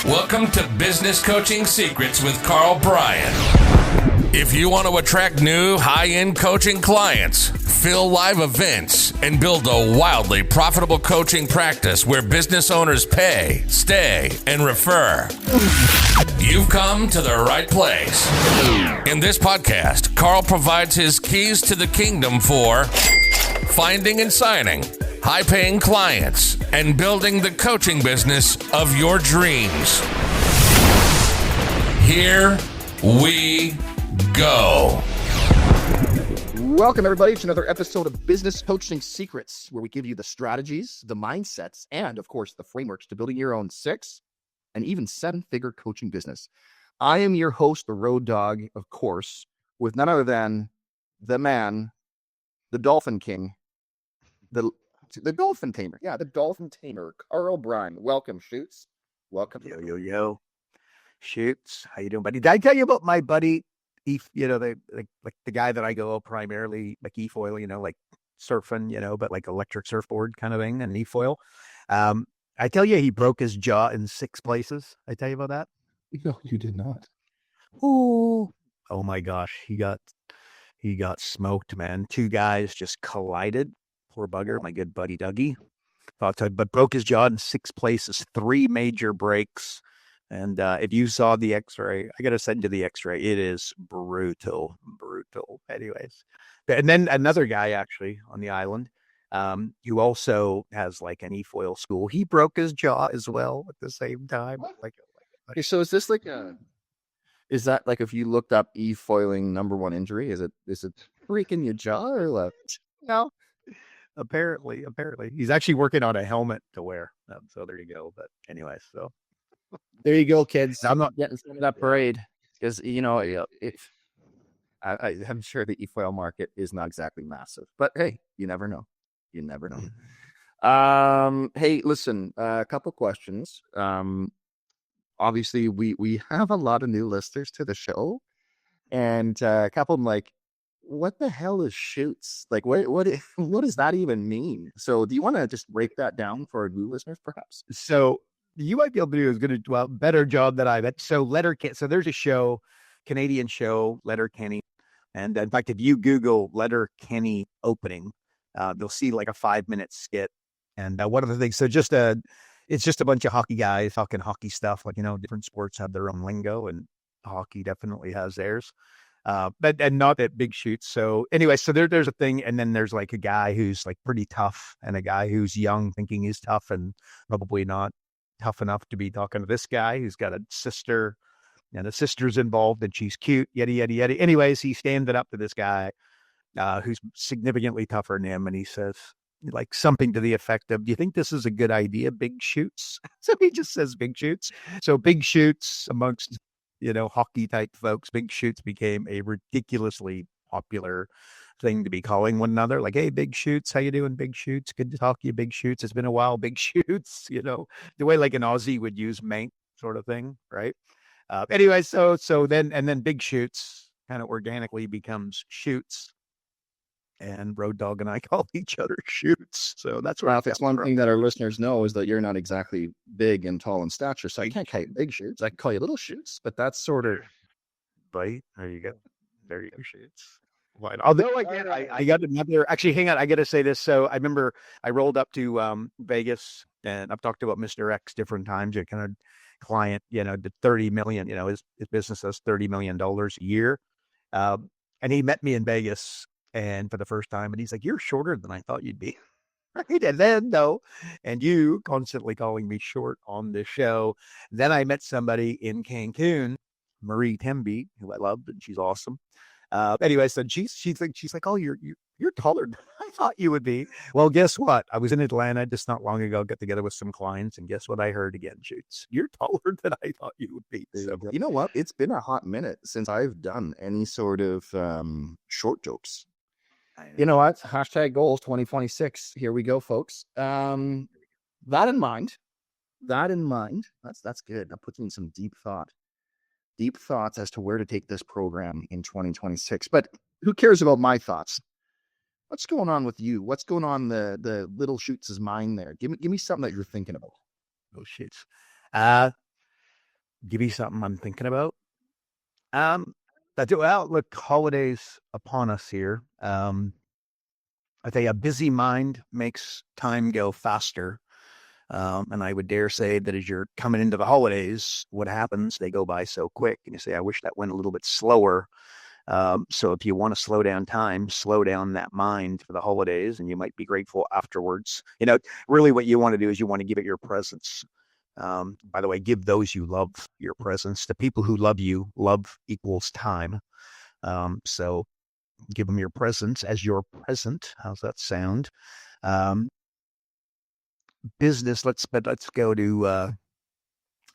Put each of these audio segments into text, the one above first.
Welcome to Business Coaching Secrets with Karl Bryan. If you want to attract new high-end coaching clients, fill live events, and build a wildly profitable coaching practice where business owners pay, stay, and refer, you've come to the right place. In this podcast, Karl provides his keys to the kingdom for finding and signing high-paying clients and building the coaching business of your dreams. Here we go. Welcome, everybody, to another episode of Business Coaching Secrets, where we give you the strategies, the mindsets, and, of course, the frameworks to building your own 6 and even 7-figure coaching business. I am your host, the Road Dog, of course, with none other than the man, the Dolphin King, the Dolphin Tamer. Yeah, the Dolphin Tamer, Karl Bryan. Welcome, Shoots. Welcome. Yo. Shoots. How you doing, buddy? Did I tell you about my buddy, the guy that I go primarily like e-foil, like surfing, but like electric surfboard kind of thing and e-foil. I tell you, he broke his jaw in 6 places. I tell you about that? No, you did not. Oh my gosh. He got smoked, man. 2 guys just collided. Poor bugger, my good buddy Dougie. But broke his jaw in 6 places, 3 major breaks. And if you saw the x-ray, I got to send you the x-ray. It is brutal. Anyways. And then another guy actually on the island who also has like an e-foil school. He broke his jaw as well at the same time. Okay, so is this is that like if you looked up e-foiling #1 injury, is it breaking your jaw or left? No. Apparently. He's actually working on a helmet to wear. So there you go. But anyway, so. There you go, kids. I'm not getting some of that parade because, I'm sure the e-foil market is not exactly massive. But hey, you never know. Hey, listen, a couple questions. Obviously, we have a lot of new listeners to the show. And a couple of them like, what the hell is Shoots? Like, what does that even mean? So do you want to just break that down for our new listeners, perhaps? So you might be able to do a better job than I bet. So so there's a show, Canadian show, Letterkenny. And in fact, if you Google Letterkenny opening, they'll see like a 5-minute skit. And one of the things, it's just a bunch of hockey guys talking hockey stuff. Like, different sports have their own lingo and hockey definitely has theirs. But not at big shoots. So anyway, so there's a thing. And then there's like a guy who's like pretty tough and a guy who's young thinking he's tough and probably not tough enough to be talking to this guy who's got a sister and the sister's involved and she's cute, yada. Anyways, he's standing up to this guy who's significantly tougher than him. And he says like something to the effect of, do you think this is a good idea? Big shoots. So he just says big shoots. So big shoots amongst, hockey type folks, big shoots became a ridiculously popular thing to be calling one another. Like, hey, big shoots, how you doing, big shoots? Good to talk to you, big shoots. It's been a while, big shoots. The way like an Aussie would use mate sort of thing, right? Anyway, so then big shoots kind of organically becomes shoots, and Road Dog and I call each other Shoots. So that's where it's one thing that our listeners know is that you're not exactly big and tall in stature, so I can't call you big Shoots. I can call you little Shoots, but that's sort of right. There you go, Shoots. Although again, I got another. Actually, hang on. I got to say this. So I remember I rolled up to Vegas, and I've talked about Mr. X different times. A kind of client, did 30 million. His business does $30 million a year, and he met me in Vegas, and for the first time, and he's like, "You're shorter than I thought you'd be." Right, and then and you constantly calling me short on this show. Then I met somebody in Cancun, Marie Temby, who I love, and she's awesome. Anyway, so she's like, oh, you're taller than I thought you would be. Well, guess what? I was in Atlanta just not long ago, got together with some clients, and guess what I heard again, Shoots? You're taller than I thought you would be. So, you know what? It's been a hot minute since I've done any sort of short jokes. You know what? Hashtag goals 2026. Here we go, folks. That in mind, that's good. That puts me in some deep thoughts as to where to take this program in 2026. But who cares about my thoughts? What's going on with you? What's going on the little Shoots' mind there? Give me something that you're thinking about. Oh, Shoots. give you something I'm thinking about. Well, look, holidays upon us here. I tell you, a busy mind makes time go faster. And I would dare say that as you're coming into the holidays, what happens? They go by so quick. And you say, I wish that went a little bit slower. So if you want to slow down time, slow down that mind for the holidays, and you might be grateful afterwards. Really what you want to do is you want to give it your presence. By the way, give those you love your presence. The people who love you, love equals time. So give them your presence as your present. How's that sound? Um, Business. Let's go to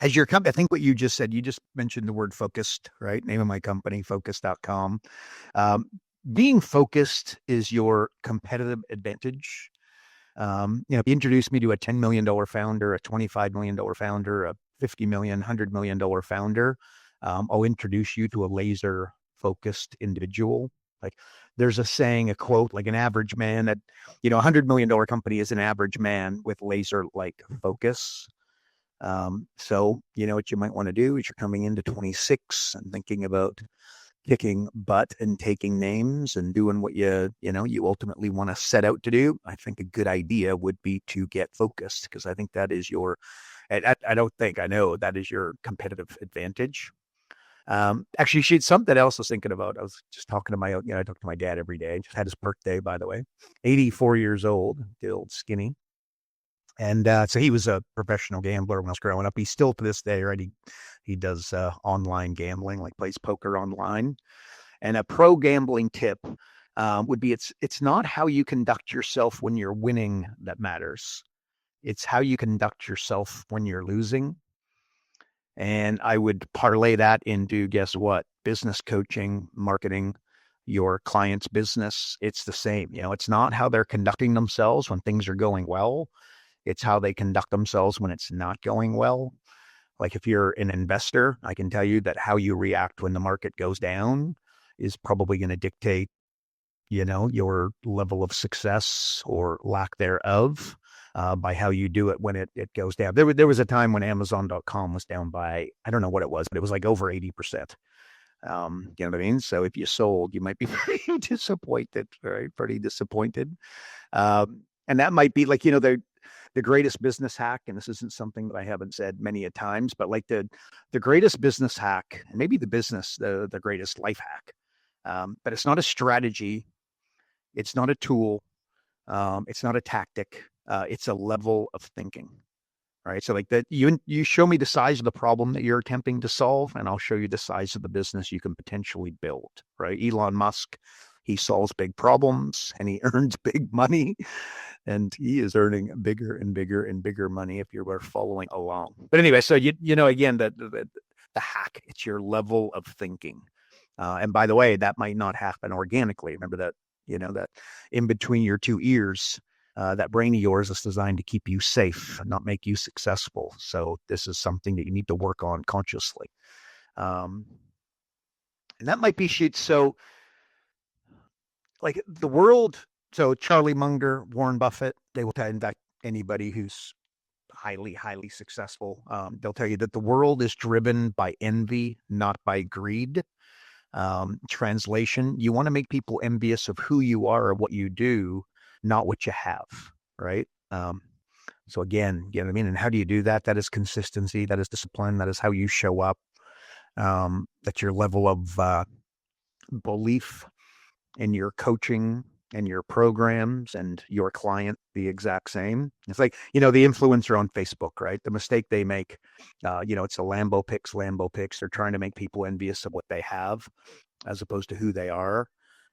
as your company. I think what you just said. You just mentioned the word focused, right? Name of my company, focus.com. Being focused is your competitive advantage. If you introduce me to a $10 million founder, a $25 million founder, a $50 million, $100 million founder, I'll introduce you to a laser focused individual. Like there's a saying, a quote, like an average man that, $100 million company is an average man with laser like focus. So, what you might want to do is you're coming into 26 and thinking about kicking butt and taking names and doing what you ultimately want to set out to do. I think a good idea would be to get focused, because I think that is I know that is your competitive advantage. Actually, something else I was thinking about. I was just talking to I talk to my dad every day. Just had his birthday, by the way, 84 years old, the old skinny. And so he was a professional gambler when I was growing up. He's still to this day, right? He does online gambling, like plays poker online. And a pro gambling tip would be it's not how you conduct yourself when you're winning that matters. It's how you conduct yourself when you're losing. And I would parlay that into, guess what? Business coaching, marketing, your client's business. It's the same. It's not how they're conducting themselves when things are going well. It's how they conduct themselves when it's not going well. Like if you're an investor, I can tell you that how you react when the market goes down is probably going to dictate, your level of success or lack thereof by how you do it when it goes down. There was a time when Amazon.com was down by, I don't know what it was, but it was like over 80%. You know what I mean? So if you sold, you might be pretty disappointed, right? Pretty disappointed. And that might be like, the greatest business hack, and this isn't something that I haven't said many a times, but like the greatest business hack, and maybe the greatest life hack. But it's not a strategy. It's not a tool. It's not a tactic. It's a level of thinking, right? So like that, you show me the size of the problem that you're attempting to solve, and I'll show you the size of the business you can potentially build, right? Elon Musk, he solves big problems and he earns big money, and he is earning bigger and bigger and bigger money if you were following along. But anyway, so again, the hack, it's your level of thinking. And by the way, that might not happen organically. Remember that, that in between your two ears, that brain of yours is designed to keep you safe, not make you successful. So this is something that you need to work on consciously. And that might be shit. So like the world, so Charlie Munger, Warren Buffett, they will tell you that anybody who's highly, highly successful, they'll tell you that the world is driven by envy, not by greed. Translation, you want to make people envious of who you are or what you do, not what you have, right? So again, you know what I mean? And how do you do that? That is consistency. That is discipline. That is how you show up. That's your level of belief in your coaching and your programs and your client the exact same. It's like, the influencer on Facebook, right? The mistake they make, it's a Lambo pics. They're trying to make people envious of what they have as opposed to who they are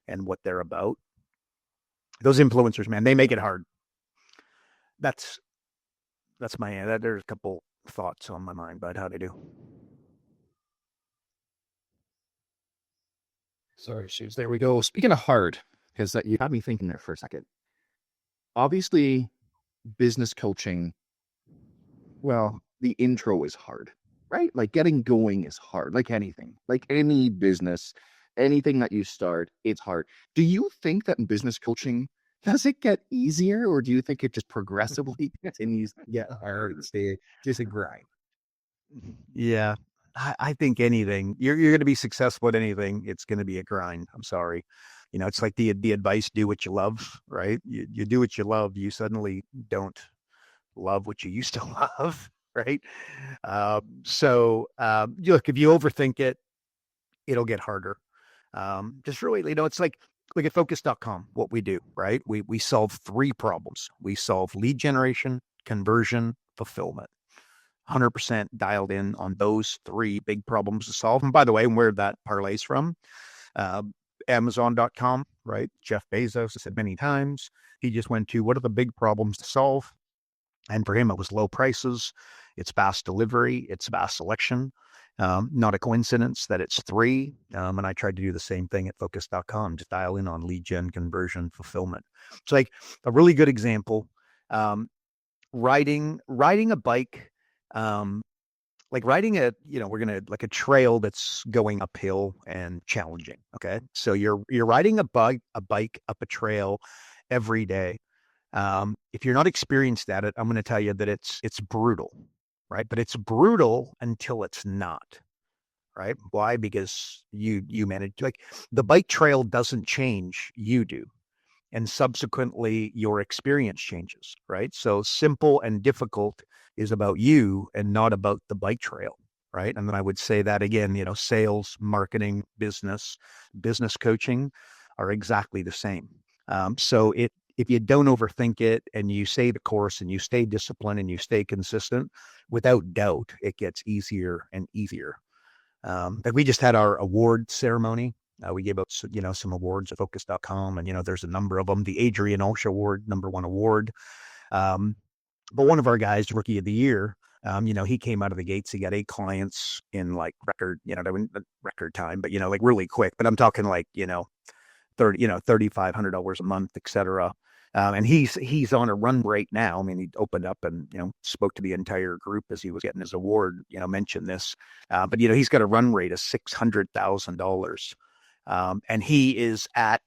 and what they're about. Those influencers, man, they make it hard. That's there's a couple thoughts on my mind about how to do. Sorry, shoes. There we go. Speaking of hard, because you had me thinking there for a second. Obviously, business coaching, well, the intro is hard, right? Like getting going is hard, like anything, like any business, anything that you start, it's hard. Do you think that in business coaching, does it get easier, or do you think it just progressively continues to get hard and stay just a grind? Yeah. I think anything, you're going to be successful at anything. It's going to be a grind. I'm sorry. It's like the advice, do what you love, right? You do what you love. You suddenly don't love what you used to love, right? Look, if you overthink it, it'll get harder. Just really, it's like, look at focus.com, what we do, right? We solve 3 problems. We solve lead generation, conversion, fulfillment. 100% dialed in on those 3 big problems to solve. And by the way, where that parlays from, Amazon.com, right? Jeff Bezos has said many times, he just went to, what are the big problems to solve? And for him, it was low prices, it's fast delivery, it's vast selection. Not a coincidence that it's 3. And I tried to do the same thing at focus.com, just dial in on lead gen, conversion, fulfillment. It's like a really good example. Riding a bike, like riding a trail that's going uphill and challenging. Okay. So you're riding a bike up a trail every day. If you're not experienced at it, I'm going to tell you that it's brutal, right? But it's brutal until it's not, right? Why? Because you manage, like, the bike trail doesn't change, you do. And subsequently your experience changes, right? So simple and difficult is about you and not about the bike trail, right? And then I would say that again, sales, marketing, business coaching are exactly the same. If you don't overthink it and you stay the course and you stay disciplined and you stay consistent, without doubt, it gets easier and easier. Like we just had our award ceremony. We gave out, some awards at focus.com, and, there's a number of them. The Adrian Osha Award, #1 award. But one of our guys, Rookie of the Year, he came out of the gates. He got 8 clients in like record time, but, like really quick. But I'm talking like, $3,500 a month, etc. And he's on a run rate now. I mean, he opened up and, spoke to the entire group as he was getting his award, mentioned this. But, he's got a run rate of $600,000. And he is at,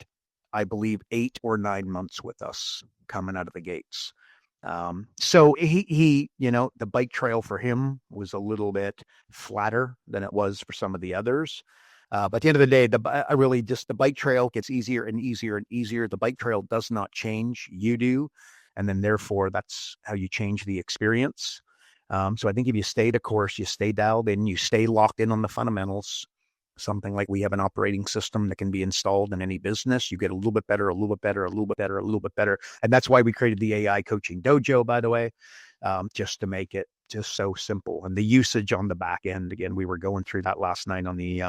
I believe, 8 or 9 months with us coming out of the gates. So he, the bike trail for him was a little bit flatter than it was for some of the others. But at the end of the day, the bike trail gets easier and easier and easier. The bike trail does not change, you do. And then therefore that's how you change the experience. So I think if you stay the course, you stay dialed in, you stay locked in on the fundamentals, something like we have an operating system that can be installed in any business. You get a little bit better, a little bit better, a little bit better, a little bit better. And that's why we created the AI coaching dojo, by the way, just to make it just so simple. And the usage on the back end, again, we were going through that last night on the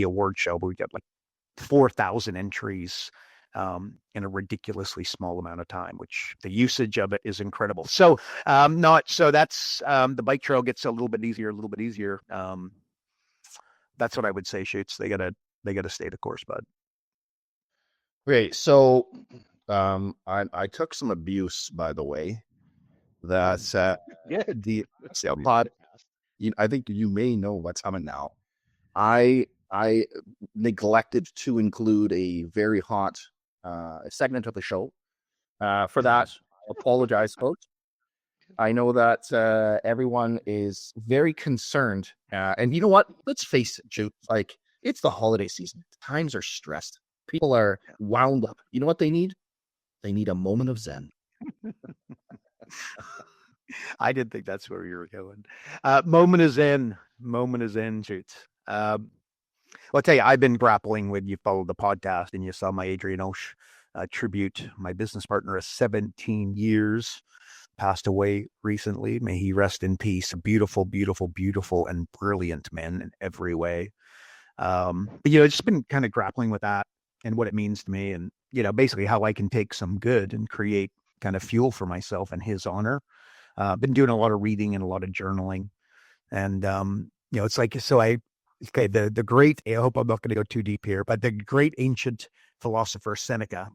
award show, but we got like 4,000 entries in a ridiculously small amount of time, which the usage of it is incredible. So that's the bike trail gets a little bit easier. That's what I would say, Shoots. They gotta stay the course, bud. Okay, so I took some abuse, by the way. That's the podcast. I think you may know what's coming now. I neglected to include a very hot segment of the show. For that, I apologize, folks. I know that everyone is very concerned. And you know what? Let's face it, Jude. Like, it's the holiday season. Times are stressed. People are wound up. You know what they need? They need a moment of zen. I didn't think that's where you were going. Moment is zen, Shoots. Well, I'll tell you, I've been grappling with, you followed the podcast and you saw my Adrian Osh tribute. My business partner of 17 years passed away recently. May he rest in peace. A beautiful, beautiful, beautiful, and brilliant man in every way. But, just been kind of grappling with that and what it means to me, and, basically how I can take some good and create kind of fuel for myself in his honor. Been doing a lot of reading and a lot of journaling. And, it's like, the great, I hope I'm not going to go too deep here, but the great ancient philosopher Seneca,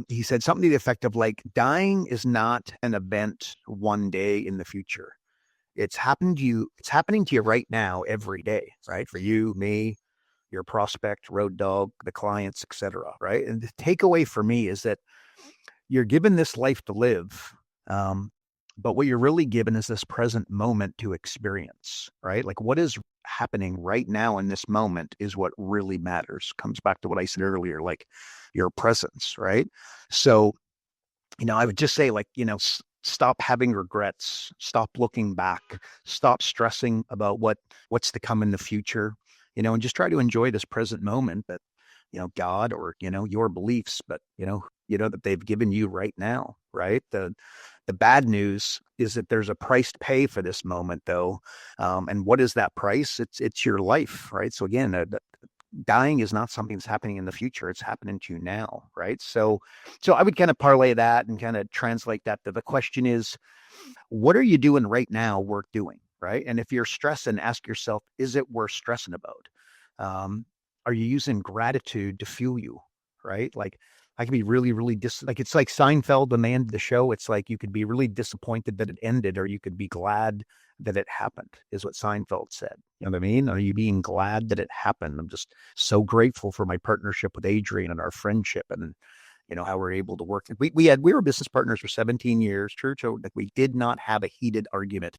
he said something to the effect of, like, dying is not an event one day in the future. It's happening to you right now, every day, right? For you, me, your prospect, road dog, the clients, etc. Right? And the takeaway for me is that you're given this life to live. But what you're really given is this present moment to experience, right? Like what is happening right now in this moment is what really matters. Comes back to what I said earlier, like your presence, right? So, I would just say like, stop having regrets, stop looking back, stop stressing about what's to come in the future, and just try to enjoy this present moment that, God or, your beliefs, but, that they've given you right now, right? The bad news is that there's a price to pay for this moment, though. And what is that price? It's your life, right? So again, dying is not something that's happening in the future; it's happening to you now, right? So I would kind of parlay that and kind of translate that to the question is, what are you doing right now worth doing, right? And if you're stressing, ask yourself, is it worth stressing about? Um, are you using gratitude to fuel you, right? Like I can be really, really like it's like Seinfeld when they ended the show. It's like you could be really disappointed that it ended, or you could be glad that it happened, is what Seinfeld said. You know what I mean? Are you being glad that it happened? I'm just so grateful for my partnership with Adrian and our friendship and how we're able to work. We were business partners for 17 years, church. Like we did not have a heated argument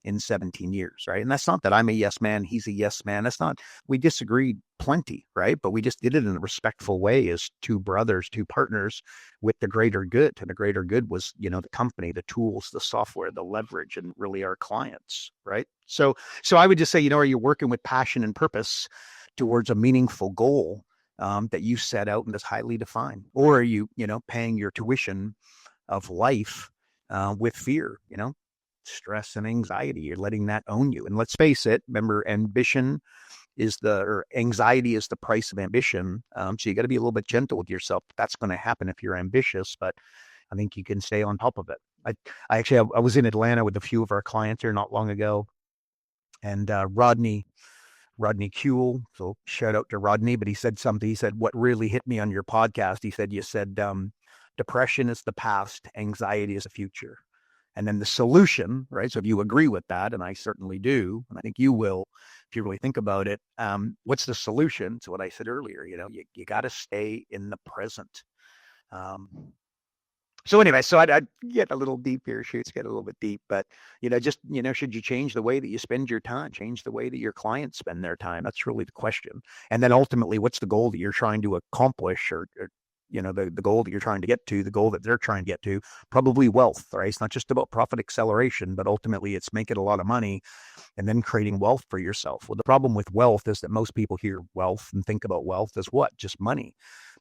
in 17 years, right? And that's not that I'm a yes man, he's a yes man. That's not, we disagreed plenty, right? But we just did it in a respectful way as two brothers, two partners with the greater good. And the greater good was, the company, the tools, the software, the leverage, and really our clients, right? So I would just say, are you working with passion and purpose towards a meaningful goal that you set out and is highly defined? Or are you, paying your tuition of life with fear, stress and anxiety? You're letting that own you. And let's face it, remember, anxiety is the price of ambition. So you got to be a little bit gentle with yourself. That's going to happen if you're ambitious, but I think you can stay on top of it. I was in Atlanta with a few of our clients here not long ago, and Rodney Kuehl. So shout out to Rodney, but he said something. He said, what really hit me on your podcast, he said, you said, depression is the past, anxiety is the future. And then the solution, right? So if you agree with that, and I certainly do, and I think you will, if you really think about it, what's the solution to what I said earlier? You got to stay in the present. So anyway, so I'd get a little deep here, shoots get a little bit deep, but just should you change the way that you spend your time, change the way that your clients spend their time? That's really the question. And then ultimately, what's the goal that you're trying to accomplish, or the goal that you're trying to get to, the goal that they're trying to get to? Probably wealth, right? It's not just about profit acceleration, but ultimately it's making a lot of money and then creating wealth for yourself. Well, the problem with wealth is that most people hear wealth and think about wealth as what? Just money.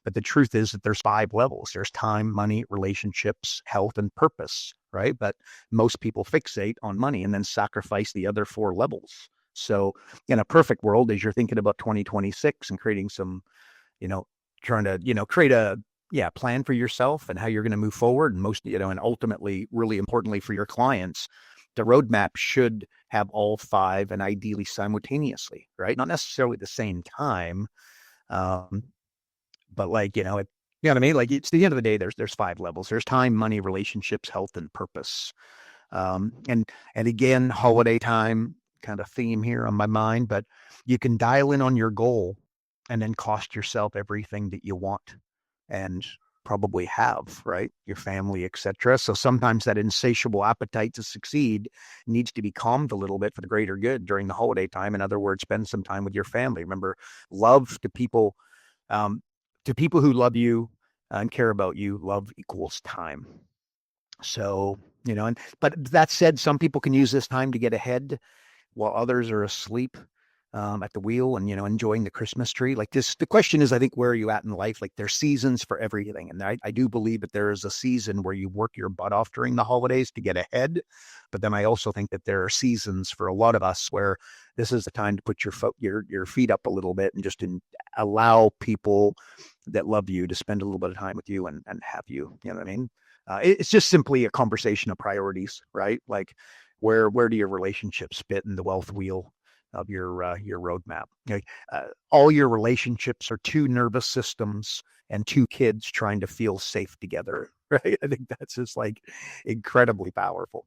But the truth is that there's 5 levels. There's time, money, relationships, health, and purpose, right? But most people fixate on money and then sacrifice the other 4 levels. So in a perfect world, as you're thinking about 2026 and creating some, trying to, create a plan for yourself and how you're going to move forward, and and ultimately, really importantly for your clients, the roadmap should have all 5 and ideally simultaneously, right? Not necessarily at the same time. But like, you know what I mean? Like it's the end of the day, there's 5 levels. There's time, money, relationships, health, and purpose. And again, holiday time kind of theme here on my mind, but you can dial in on your goal and then cost yourself everything that you want and probably have, right? Your family, etc. So sometimes that insatiable appetite to succeed needs to be calmed a little bit for the greater good during the holiday time. In other words, spend some time with your family. Remember, love to people who love you and care about you, love equals time. So, but that said, some people can use this time to get ahead while others are asleep at the wheel and, enjoying the Christmas tree. Like this, the question is, I think, where are you at in life? Like there's seasons for everything. And I do believe that there is a season where you work your butt off during the holidays to get ahead. But then I also think that there are seasons for a lot of us where this is the time to put your feet up a little bit and just allow people that love you to spend a little bit of time with you and have you, you know what I mean? It's just simply a conversation of priorities, right? Like where do your relationships fit in the wealth wheel of your roadmap? All your relationships are 2 nervous systems and 2 kids trying to feel safe together, right? I think that's just like incredibly powerful.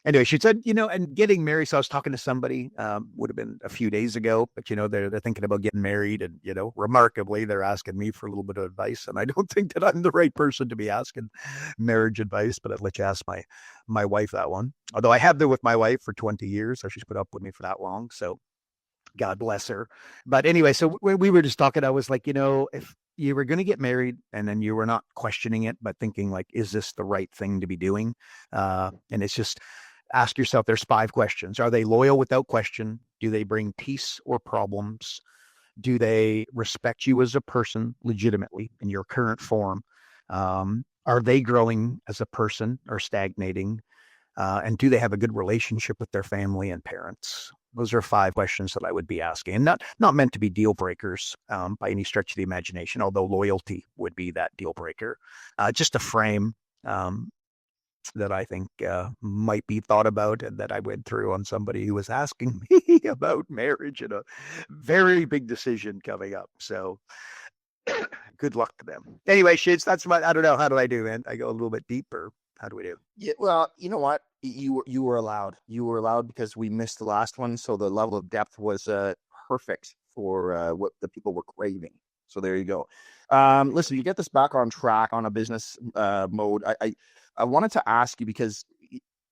anyway, she said, and getting married. So I was talking to somebody, would have been a few days ago, but they're thinking about getting married, and remarkably, they're asking me for a little bit of advice, and I don't think that I'm the right person to be asking marriage advice, but I'd let you ask my wife that one. Although I have been with my wife for 20 years, so she's put up with me for that long. So God bless her. But anyway, so when we were just talking, I was like, if you were going to get married and then you were not questioning it, but thinking like, is this the right thing to be doing? And it's just ask yourself, there's 5 questions. Are they loyal without question? Do they bring peace or problems? Do they respect you as a person legitimately in your current form? Are they growing as a person or stagnating? And do they have a good relationship with their family and parents? Those are 5 questions that I would be asking, and not meant to be deal breakers by any stretch of the imagination, although loyalty would be that deal breaker. Just a frame that I think might be thought about, and that I went through on somebody who was asking me about marriage and a very big decision coming up. So good luck to them. Anyway, Shids, I don't know. How do I do, man? I go a little bit deeper. How do we do? Yeah, well, you know what? You were allowed. You were allowed because we missed the last one, so the level of depth was perfect for what the people were craving. So there you go. Listen, you get this back on track on a business mode. I wanted to ask you because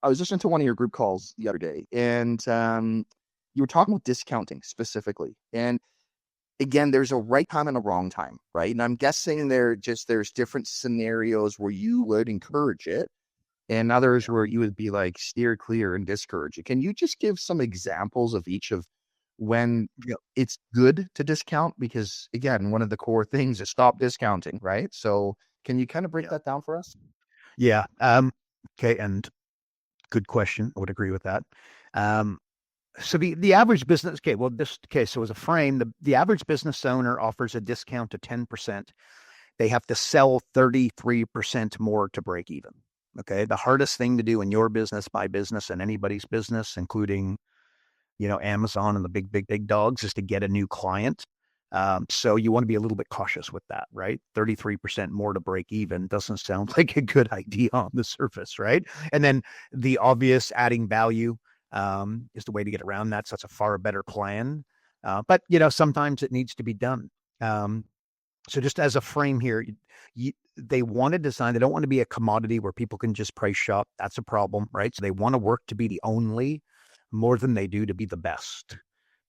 I was listening to one of your group calls the other day, and you were talking about discounting specifically. And again, there's a right time and a wrong time, right? And I'm guessing there's different scenarios where you would encourage it, and others where you would be like steer clear and discourage it. Can you just give some examples of each of when it's good to discount? Because again, one of the core things is stop discounting, right? So can you kind of break that down for us? Yeah. Okay. And good question. I would agree with that. So the average business, so as a frame, the average business owner offers a discount of 10%. They have to sell 33% more to break even. Okay. The hardest thing to do in your business, my business, and anybody's business, including, Amazon and the big dogs, is to get a new client. So you want to be a little bit cautious with that, right? 33% more to break even doesn't sound like a good idea on the surface, right? And then the obvious adding value is the way to get around that. So that's a far better plan. But sometimes it needs to be done. So just as a frame here, they want to design, they don't want to be a commodity where people can just price shop. That's a problem, right? So they want to work to be the only more than they do to be the best.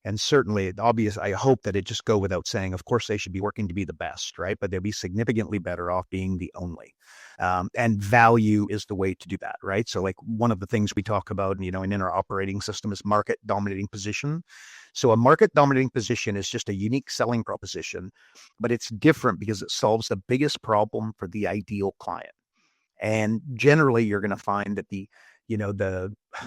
And certainly, obvious, I hope that it just go without saying, of course, they should be working to be the best, right? But they'll be significantly better off being the only. And value is the way to do that, right? So like one of the things we talk about, in our operating system is market dominating position. So a market dominating position is just a unique selling proposition, but it's different because it solves the biggest problem for the ideal client. And generally, you're going to find that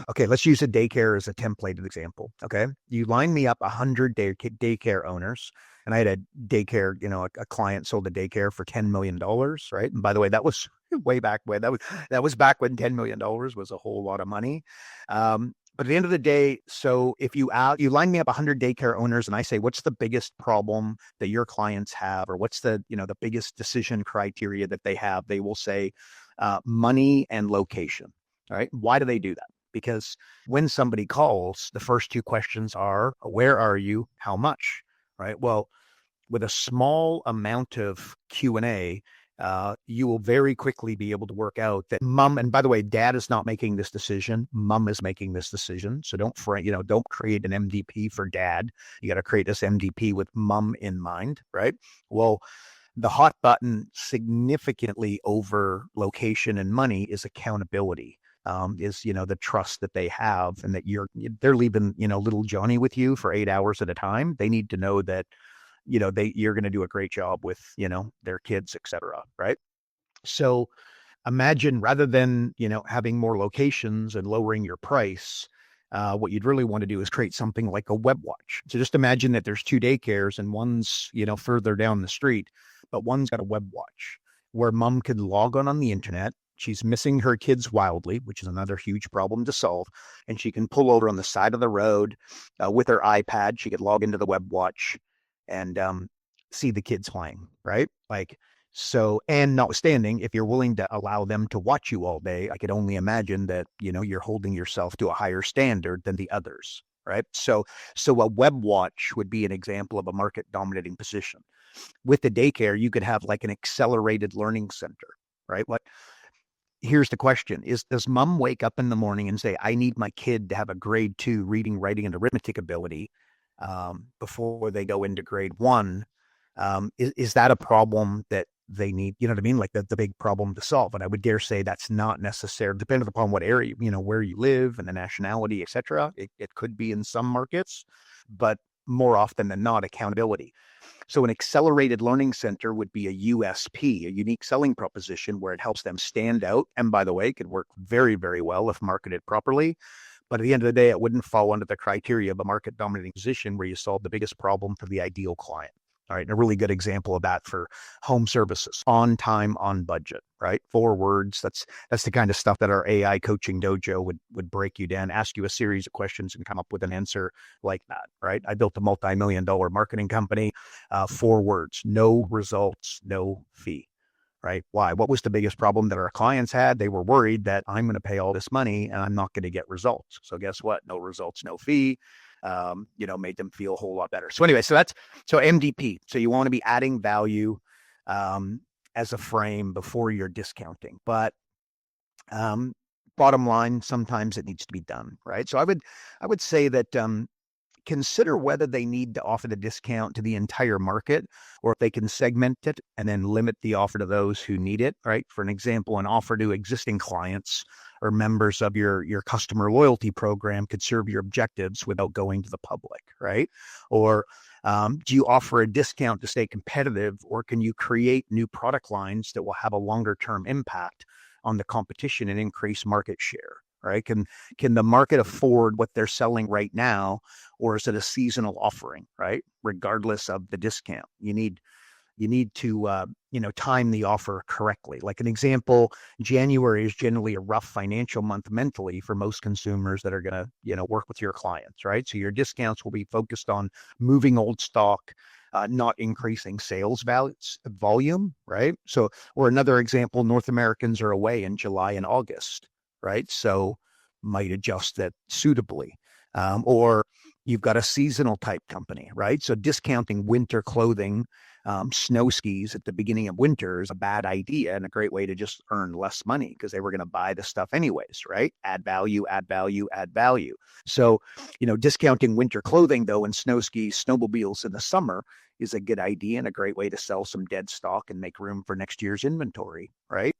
okay, let's use a daycare as a templated example. Okay. You line me up 100 daycare owners, and I had a daycare, a client sold a daycare for $10 million. Right. And by the way, that was way back when that was back when $10 million was a whole lot of money. But at the end of the day, so if you line me up 100 daycare owners and I say, what's the biggest problem that your clients have, or what's the biggest decision criteria that they have, they will say money and location. All right. Why do they do that? Because when somebody calls, the first 2 questions are, where are you? How much? Right. Well, with a small amount of Q&A, you will very quickly be able to work out that mom, and by the way, dad is not making this decision. Mom is making this decision. So don't create an MVP for dad. You got to create this MVP with mom in mind. Right. Well, the hot button significantly over location and money is accountability. Is the trust that they have, and that they're leaving little Johnny with you for 8 hours at a time. They need to know that you're going to do a great job with their kids, etc. Right? So imagine, rather than having more locations and lowering your price, what you'd really want to do is create something like a web watch. So just imagine that there's 2 daycares, and one's further down the street, but one's got a web watch where mom could log on the internet. She's missing her kids wildly, which is another huge problem to solve. And she can pull over on the side of the road with her iPad. She could log into the web watch and see the kids playing, right? Like, So, and notwithstanding, if you're willing to allow them to watch you all day, I could only imagine that, you're holding yourself to a higher standard than the others, right? So a web watch would be an example of a market dominating position. With the daycare, you could have like an accelerated learning center, right? Here's the question is, does mom wake up in the morning and say, I need my kid to have a grade 2 reading, writing, and arithmetic ability before they go into grade 1? Is that a problem that they need, you know what I mean? Like the big problem to solve. And I would dare say that's not necessary, depending upon what area, where you live and the nationality, et cetera. It could be in some markets, but more often than not, accountability. So an accelerated learning center would be a USP, a unique selling proposition where it helps them stand out. And by the way, it could work very, very well if marketed properly. But at the end of the day, it wouldn't fall under the criteria of a market dominating position where you solve the biggest problem for the ideal client. All right. And a really good example of that for home services: on time, on budget, right? 4 words. That's the kind of stuff that our AI coaching dojo would break you down, ask you a series of questions and come up with an answer like that, right? I built a multi-million-dollar marketing company. 4 words: no results, no fee. Right? Why? What was the biggest problem that our clients had? They were worried that I'm going to pay all this money and I'm not going to get results. So guess what? No results, no fee. Made them feel a whole lot better. So anyway, so MDP. So you want to be adding value as a frame before you're discounting. But bottom line, sometimes it needs to be done, right? So I would say that consider whether they need to offer the discount to the entire market or if they can segment it and then limit the offer to those who need it, right? For an example, an offer to existing clients or members of your customer loyalty program could serve your objectives without going to the public, right? Or do you offer a discount to stay competitive, or can you create new product lines that will have a longer term impact on the competition and increase market share? Right? Can the market afford what they're selling right now, or is it a seasonal offering? Right? Regardless of the discount, you need to time the offer correctly. Like an example, January is generally a rough financial month mentally for most consumers that are going to work with your clients. Right? So your discounts will be focused on moving old stock, not increasing sales volume. Right? So, or another example, North Americans are away in July and August. Right? So might adjust that suitably. Or you've got a seasonal type company, right? So discounting winter clothing, snow skis at the beginning of winter is a bad idea and a great way to just earn less money because they were going to buy the stuff anyways, right? Add value, add value, add value. So, discounting winter clothing though, and snow skis, snowmobiles in the summer is a good idea and a great way to sell some dead stock and make room for next year's inventory, right?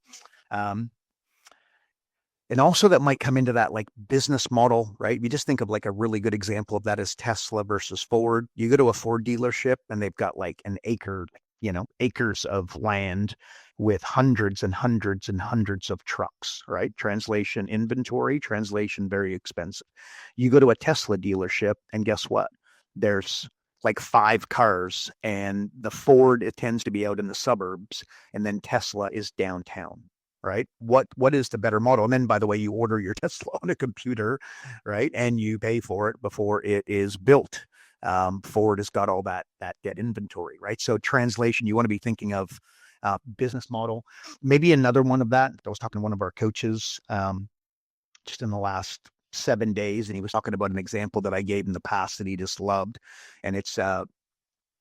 And also that might come into that like business model, right? You just think of like a really good example of that is Tesla versus Ford. You go to a Ford dealership and they've got like an acre, acres of land with hundreds and hundreds and hundreds of trucks, right? Translation inventory, translation very expensive. You go to a Tesla dealership and guess what? There's like 5 cars, and the Ford, it tends to be out in the suburbs, and then Tesla is downtown. Right? What is the better model? And then, by the way, you order your Tesla on a computer, right? And you pay for it before it is built. Ford has got all that dead inventory, right? So translation, you want to be thinking of business model. Maybe another one of that. I was talking to one of our coaches just in the last 7 days, and he was talking about an example that I gave in the past that he just loved, and it's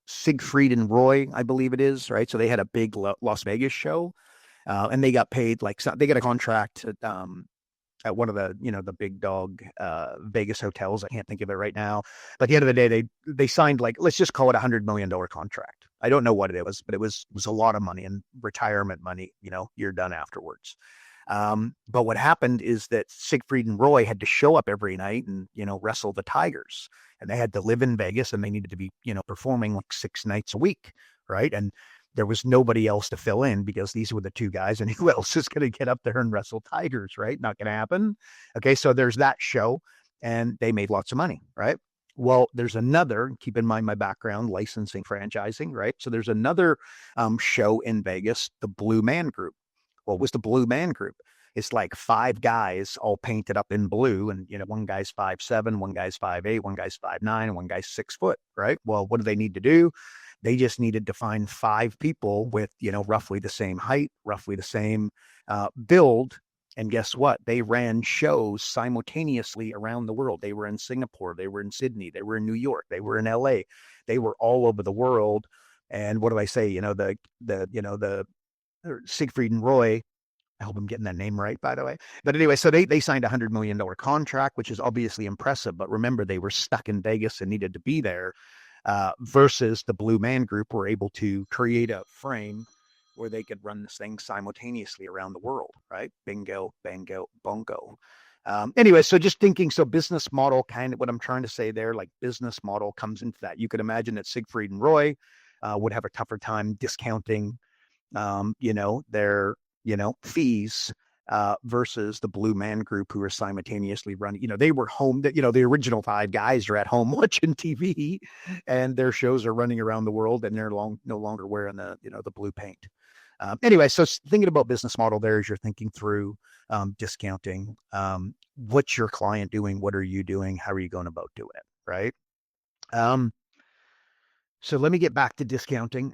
Siegfried and Roy, I believe it is, right? So they had a big Las Vegas show. And they got paid they got a contract at one of the the big dog Vegas hotels. I can't think of it right now. But at the end of the day, they signed like, let's just call it $100 million contract. I don't know what it was, but it was a lot of money, and retirement money. You're done afterwards. But what happened is that Siegfried and Roy had to show up every night and wrestle the Tigers, and they had to live in Vegas, and they needed to be performing like 6 nights a week, right? And there was nobody else to fill in because these were the 2 guys, and who else is going to get up there and wrestle tigers, right? Not going to happen. Okay, so there's that show, and they made lots of money, right? Well, there's another, keep in mind my background, licensing, franchising, right? So there's another show in Vegas, the Blue Man Group. What was the Blue Man Group? It's like 5 guys all painted up in blue, and one guy's 5'7", one guy's 5'8", one guy's 5'9", and one guy's 6 foot, right? Well, what do they need to do? They just needed to find 5 people with, roughly the same height, roughly the same build. And guess what? They ran shows simultaneously around the world. They were in Singapore, they were in Sydney, they were in New York, they were in LA, they were all over the world. And what do I say? The Siegfried and Roy. I hope I'm getting that name right, by the way. But anyway, so they signed a $100 million contract, which is obviously impressive. But remember, they were stuck in Vegas and needed to be there, versus the Blue Man Group were able to create a frame where they could run this thing simultaneously around the world, right? Bingo, bango, bongo. Anyway, so just thinking, so business model, kind of what I'm trying to say there, like business model comes into that. You could imagine that Siegfried and Roy would have a tougher time discounting, their fees, versus the Blue Man Group, who are simultaneously running. They were home. The original 5 guys are at home watching TV, and their shows are running around the world, and they're no longer wearing the blue paint. Anyway, so thinking about business model there as you're thinking through discounting. What's your client doing? What are you doing? How are you going about doing it? Right. So let me get back to discounting.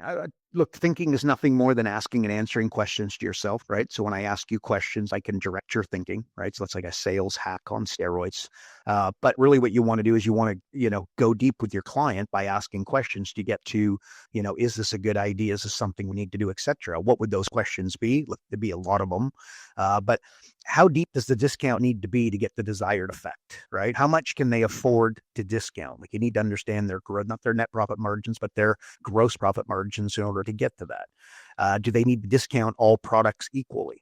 Look, thinking is nothing more than asking and answering questions to yourself, right? So when I ask you questions, I can direct your thinking, right? So it's like a sales hack on steroids. But really what you want to do is you want to, go deep with your client by asking questions to get to, is this a good idea? Is this something we need to do, et cetera? What would those questions be? Look, there'd be a lot of them. But how deep does the discount need to be to get the desired effect, right? How much can they afford to discount? Like, you need to understand their growth, not their net profit margins, but their gross profit margins in order to get to that. Do they need to discount all products equally?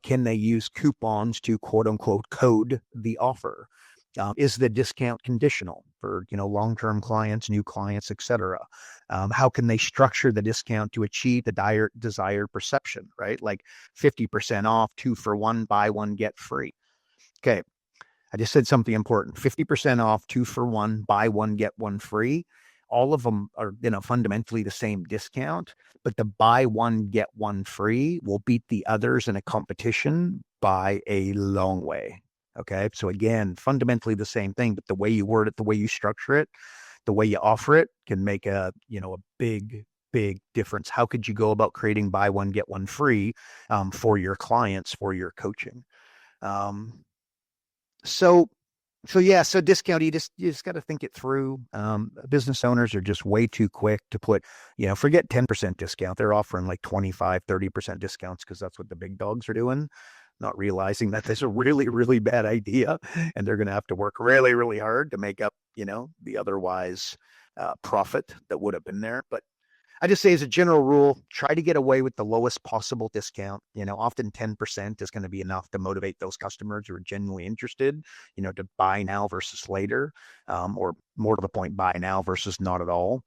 Can they use coupons to quote unquote code the offer? Is the discount conditional for, long-term clients, new clients, et cetera? How can they structure the discount to achieve the desired perception, right? Like 50% off, 2 for 1, buy 1, get free. Okay. I just said something important. 50% off, 2 for 1, buy 1, get 1 free. All of them are, fundamentally the same discount, but the buy 1, get 1 free will beat the others in a competition by a long way. Okay. So again, fundamentally the same thing, but the way you word it, the way you structure it, the way you offer it can make a big difference. How could you go about creating buy 1, get 1 free, for your clients, for your coaching? So discount, you just got to think it through. Business owners are just way too quick to put, forget 10% discount. They're offering like 25, 30% discounts because that's what the big dogs are doing, not realizing that that's a really, really bad idea. And they're going to have to work really, really hard to make up, the otherwise profit that would have been there. But I just say, as a general rule, try to get away with the lowest possible discount. Often 10% is going to be enough to motivate those customers who are genuinely interested, to buy now versus later, or more to the point, buy now versus not at all.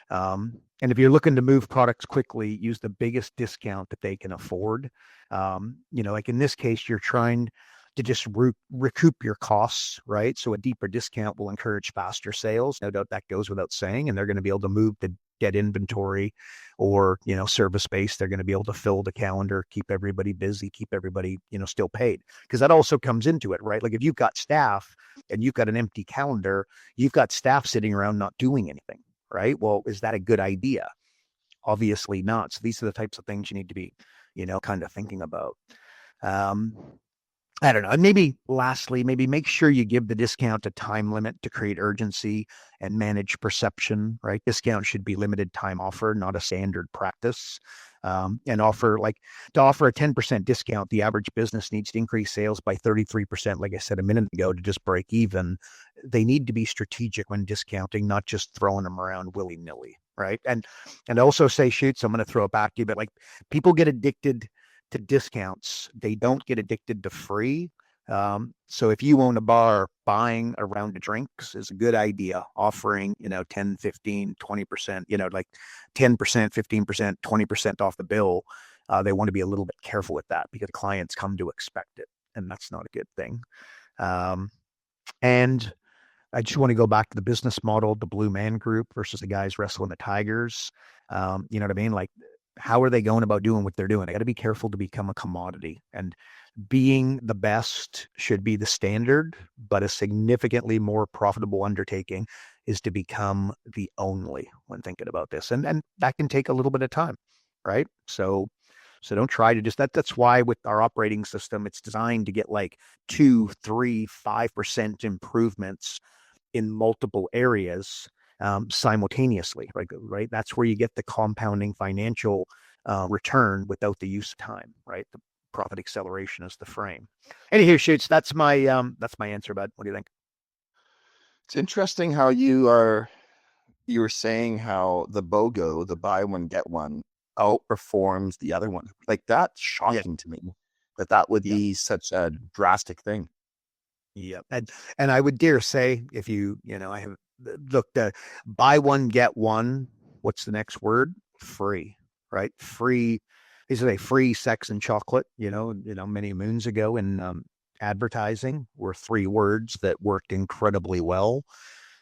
And if you're looking to move products quickly, use the biggest discount that they can afford. Like in this case, you're trying to just recoup your costs, right? So a deeper discount will encourage faster sales. No doubt that goes without saying, and they're going to be able to move the dead inventory or, service base. They're going to be able to fill the calendar, keep everybody busy, keep everybody, still paid. Because that also comes into it, right? Like if you've got staff and you've got an empty calendar, you've got staff sitting around not doing anything, right? Well, is that a good idea? Obviously not. So these are the types of things you need to be, kind of thinking about. I don't know. And maybe lastly, make sure you give the discount a time limit to create urgency and manage perception, right? Discount should be limited time offer, not a standard practice. And to offer a 10% discount, the average business needs to increase sales by 33%, like I said a minute ago, to just break even. They need to be strategic when discounting, not just throwing them around willy-nilly, right? And also say, so I'm going to throw it back to you, but like people get addicted to discounts. They don't get addicted to free. So if you own a bar, buying a round of drinks is a good idea. Offering, 10, 15, 20%, like 10%, 15%, 20% off the bill. They want to be a little bit careful with that because clients come to expect it, and that's not a good thing. And I just want to go back to the business model, the Blue Man Group versus the guys wrestling the Tigers. You know what I mean? Like, how are they going about doing what they're doing? They got to be careful to become a commodity, and being the best should be the standard, but a significantly more profitable undertaking is to become the only when thinking about this. And that can take a little bit of time, right? So don't try to just that's why with our operating system, it's designed to get like 2, 3, 5% improvements in multiple areas simultaneously, right? That's where you get the compounding financial return without the use of time, right? The profit acceleration is the frame. Anywho, shoots. That's my answer, bud. What do you think? It's interesting how you were saying how the BOGO, the buy one get one, outperforms the other one. Like that's shocking to me that would be such a drastic thing. Yeah, and I would dare say if I have looked buy one get one. What's the next word? Free, right? Free. These are free sex and chocolate. Many moons ago in advertising were 3 words that worked incredibly well.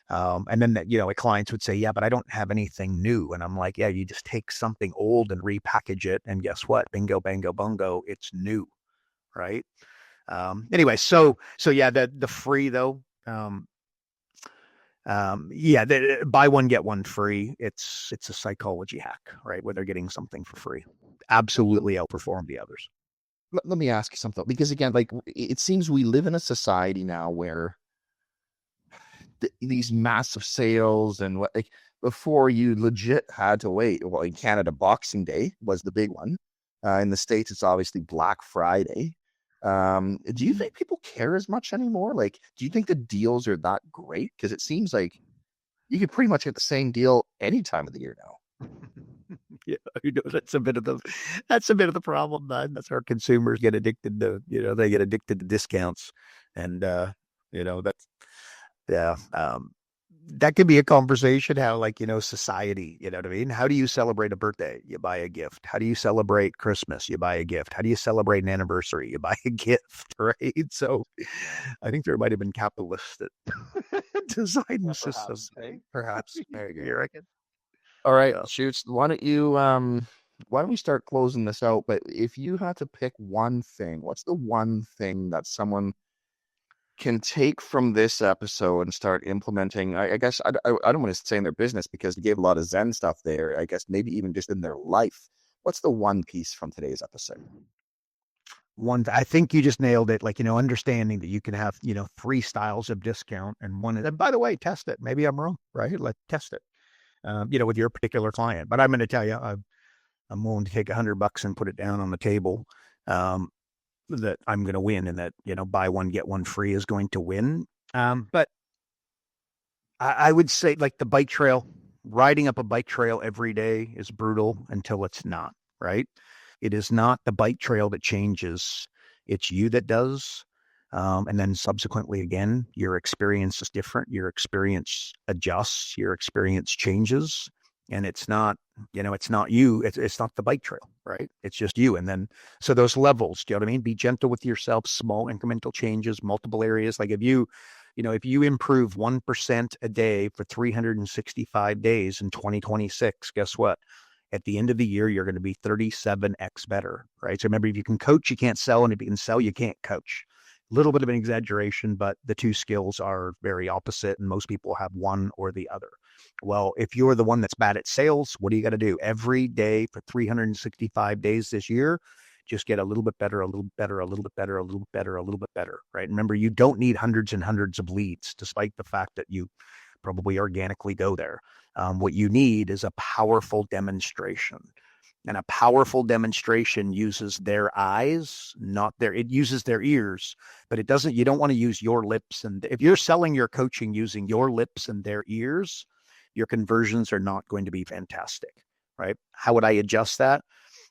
And then clients would say, yeah, but I don't have anything new. And I'm like, yeah, you just take something old and repackage it. And guess what? Bingo, bango, bungo. It's new. Right. Anyway, so yeah, the free though, the buy one, get one free. It's a psychology hack, right? Where they're getting something for free. Absolutely outperform the others. Let me ask you something, because again, like it seems we live in a society now where these massive sales and what, like before you legit had to wait. Well, in Canada, Boxing Day was the big one. In the States, it's obviously Black Friday. Do you think people care as much anymore? Like, do you think the deals are that great? Because it seems like you could pretty much get the same deal any time of the year now. Yeah, that's a bit of the problem, man. That's our consumers get addicted to, they get addicted to discounts, and that's that could be a conversation. How society, you know what I mean? How do you celebrate a birthday? You buy a gift. How do you celebrate Christmas? You buy a gift. How do you celebrate an anniversary? You buy a gift, right? So I think there might have been capitalists that designed the system. Perhaps. You reckon? All right, Shoots. Why don't we start closing this out? But if you had to pick one thing, what's the one thing that someone can take from this episode and start implementing? I guess I don't want to say in their business, because you gave a lot of Zen stuff there. I guess maybe even just in their life. What's the one piece from today's episode? I think you just nailed it. Understanding that you can have, 3 styles of discount, and by the way, test it. Maybe I'm wrong, right? Let's test it. With your particular client. But I'm going to tell you, I'm willing to take $100 and put it down on the table, that I'm going to win, and that, buy one, get one free is going to win. But I would say, like the bike trail, riding up a bike trail every day is brutal until it's not, right? It is not the bike trail that changes. It's you that does. And then subsequently, again, your experience is different. Your experience adjusts, your experience changes, and it's not you. It's not the bike trail, right? It's just you. And then, so those levels, do you know what I mean? Be gentle with yourself, small incremental changes, multiple areas. Like if you improve 1% a day for 365 days in 2026, guess what? At the end of the year, you're going to be 37x better, right? So remember, if you can coach, you can't sell. And if you can sell, you can't coach. Little bit of an exaggeration, but the 2 skills are very opposite, and most people have one or the other. Well, if you're the one that's bad at sales, what do you got to do? Every day for 365 days this year, just get a little bit better, a little better, a little bit better, a little bit better, a little bit better, right? Remember, you don't need hundreds and hundreds of leads, despite the fact that you probably organically go there. What you need is a powerful demonstration. And a powerful demonstration uses their eyes, it uses their ears, but you don't want to use your lips. And if you're selling your coaching using your lips and their ears, your conversions are not going to be fantastic, right? How would I adjust that?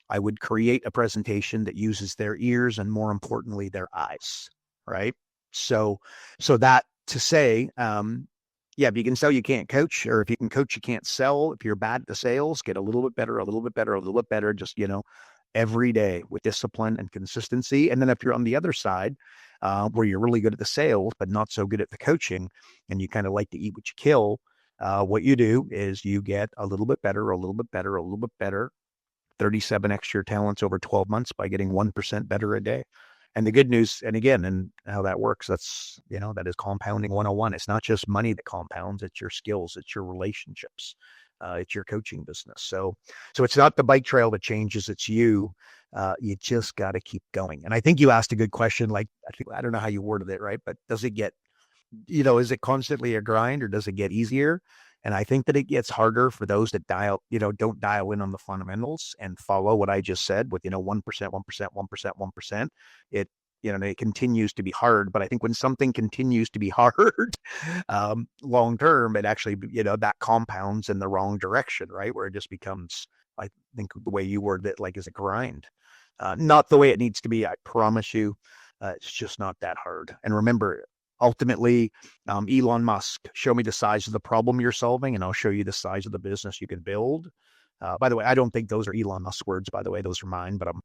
I would create a presentation that uses their ears and, more importantly, their eyes, right? So that to say, if you can sell, you can't coach, or if you can coach, you can't sell. If you're bad at the sales, get a little bit better, a little bit better, a little bit better, just, every day with discipline and consistency. And then if you're on the other side, where you're really good at the sales, but not so good at the coaching, and you kind of like to eat what you kill, what you do is you get a little bit better, a little bit better, a little bit better, 37 extra talents over 12 months by getting 1% better a day. And the good news, and again, and how that works, that's, that is compounding 101. It's not just money that compounds, it's your skills, it's your relationships, it's your coaching business. So it's not the bike trail that changes, it's you. You just got to keep going. And I think you asked a good question. Like, I don't know how you worded it, right? But does it get, is it constantly a grind or does it get easier? And I think that it gets harder for those that don't dial in on the fundamentals and follow what I just said with, 1%, 1%, 1%, 1%. It continues to be hard, but I think when something continues to be hard, long term, it actually, that compounds in the wrong direction, right? Where it just becomes, I think the way you worded it, like, is a grind. Not the way it needs to be. I promise you, it's just not that hard. And remember, ultimately, Elon Musk, show me the size of the problem you're solving, and I'll show you the size of the business you can build. By the way, I don't think those are Elon Musk's words, by the way, those are mine, but I'm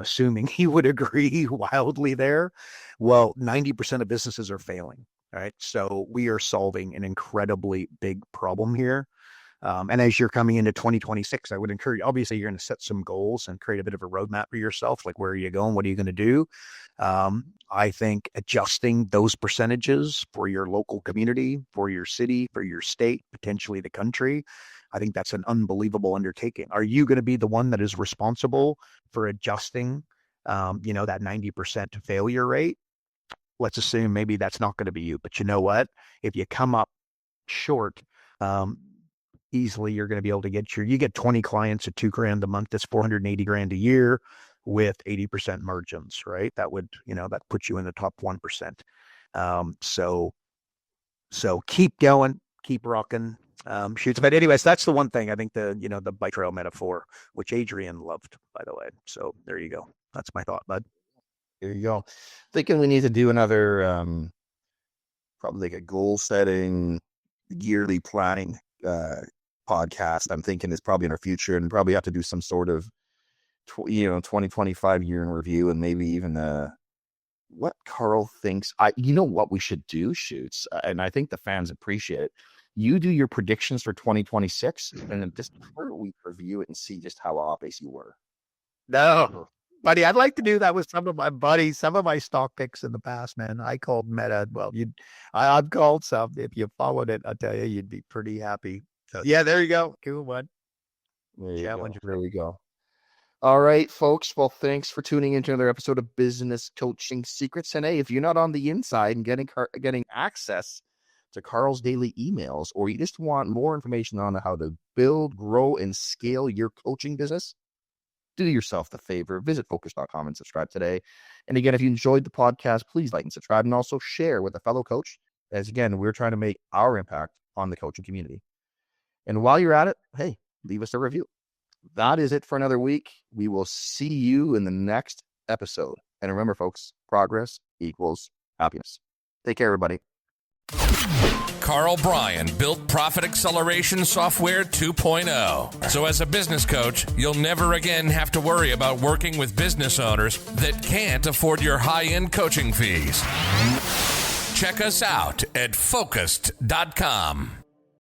assuming he would agree wildly there. Well, 90% of businesses are failing. All right. So we are solving an incredibly big problem here. And as you're coming into 2026, I would encourage, obviously, you're going to set some goals and create a bit of a roadmap for yourself. Like, where are you going? What are you going to do? I think adjusting those percentages for your local community, for your city, for your state, potentially the country, I think that's an unbelievable undertaking. Are you going to be the one that is responsible for adjusting, that 90% failure rate? Let's assume maybe that's not going to be you. But you know what? If you come up short, easily you're going to be able to get 20 clients at $2,000 a month. That's $480,000 a year with 80% margins, right? That would, that puts you in the top 1%. So keep going, keep rocking, shoots. But anyways, that's the one thing I think the bike trail metaphor, which Adrian loved, by the way. So there you go. That's my thought, bud. There you go. Thinking we need to do another, probably like a goal setting, yearly planning, podcast. I'm thinking it's probably in our future, and probably have to do some sort of 2025 year in review, and maybe even what Karl thinks. What we should do, Shoots, and I think the fans appreciate it. You do your predictions for 2026, and then just we review it and see just how off base you were. No, buddy, I'd like to do that with some of my buddies, some of my stock picks in the past, man. I called Meta. Well, I've called some. If you followed it, I'll tell you, you'd be pretty happy. So yeah, there you go. Cool one. There we go. All right, folks. Well, thanks for tuning into another episode of Business Coaching Secrets. And hey, if you're not on the inside and getting access to Karl's daily emails, or you just want more information on how to build, grow, and scale your coaching business, do yourself the favor, visit focus.com and subscribe today. And again, if you enjoyed the podcast, please like and subscribe, and also share with a fellow coach, as again, we're trying to make our impact on the coaching community. And while you're at it, hey, leave us a review. That is it for another week. We will see you in the next episode. And remember, folks, progress equals happiness. Take care, everybody. Karl Bryan built Profit Acceleration Software 2.0. So as a business coach, you'll never again have to worry about working with business owners that can't afford your high-end coaching fees. Check us out at focused.com.